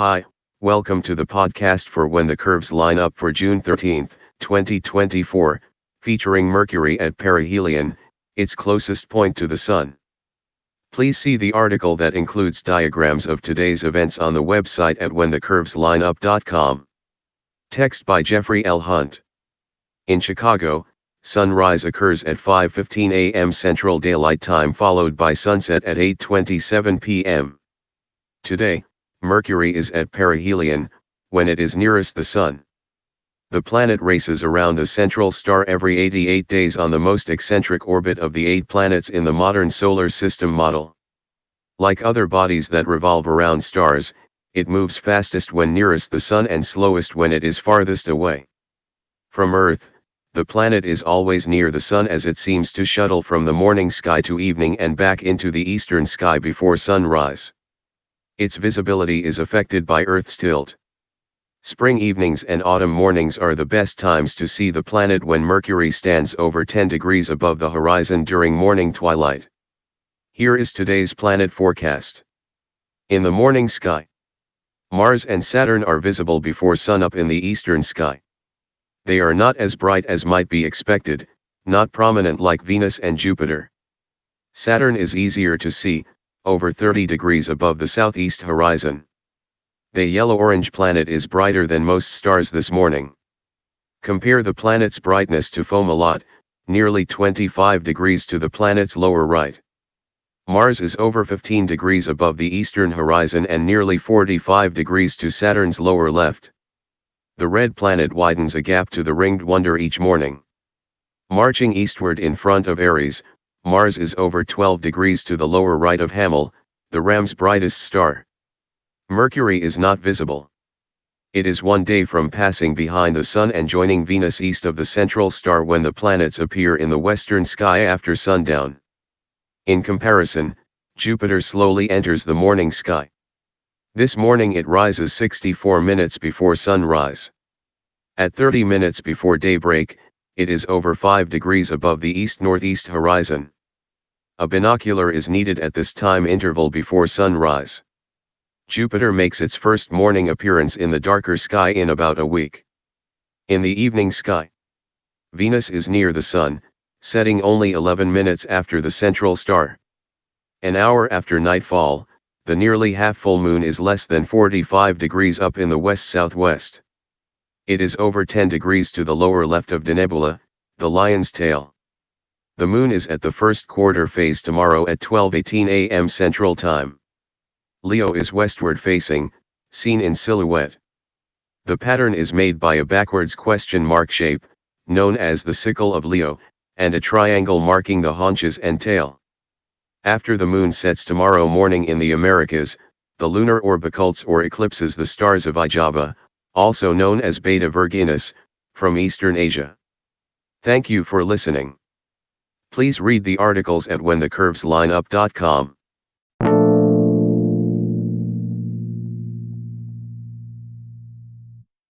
Hi, welcome to the podcast for When the Curves Line Up for June 13, 2024, featuring Mercury at Perihelion, its closest point to the Sun. Please see the article that includes diagrams of today's events on the website at whenthecurveslineup.com. Text by Jeffrey L. Hunt. In Chicago, sunrise occurs at 5:15 a.m. Central Daylight Time, followed by sunset at 8:27 p.m. Today, Mercury is at perihelion, when it is nearest the Sun. The planet races around the central star every 88 days on the most eccentric orbit of the 8 planets in the modern solar system model. Like other bodies that revolve around stars, it moves fastest when nearest the Sun and slowest when it is farthest away. From Earth, the planet is always near the Sun as it seems to shuttle from the morning sky to evening and back into the eastern sky before sunrise. Its visibility is affected by Earth's tilt. Spring evenings and autumn mornings are the best times to see the planet when Mercury stands over 10 degrees above the horizon during morning twilight. Here is today's planet forecast. In the morning sky, Mars and Saturn are visible before sunup in the eastern sky. They are not as bright as might be expected, not prominent like Venus and Jupiter. Saturn is easier to see, over 30 degrees above the southeast horizon. The yellow-orange planet is brighter than most stars this morning. Compare the planet's brightness to Fomalhaut, nearly 25 degrees to the planet's lower right. Mars is over 15 degrees above the eastern horizon and nearly 45 degrees to Saturn's lower left. The red planet widens a gap to the ringed wonder each morning. Marching eastward in front of Aries, Mars is over 12 degrees to the lower right of Hammel, the ram's brightest star. Mercury is not visible. It is one day from passing behind the Sun and joining Venus east of the central star when the planets appear in the western sky after sundown. In comparison, Jupiter slowly enters the morning sky. This morning it rises 64 minutes before sunrise. At 30 minutes before daybreak, it is over 5 degrees above the east-northeast horizon. A binocular is needed at this time interval before sunrise. Jupiter makes its first morning appearance in the darker sky in about a week. In the evening sky, Venus is near the Sun, setting only 11 minutes after the central star. An hour after nightfall, the nearly half-full moon is less than 45 degrees up in the west-southwest. It is over 10 degrees to the lower left of Denebula, the lion's tail. The moon is at the first quarter phase tomorrow at 12:18 a.m. Central Time. Leo is westward facing, seen in silhouette. The pattern is made by a backwards question mark shape, known as the sickle of Leo, and a triangle marking the haunches and tail. After the moon sets tomorrow morning in the Americas, the lunar orb occults or eclipses the stars of Ijava, also known as Beta Virginis, from Eastern Asia. Thank you for listening. Please read the articles at whenthecurveslineup.com.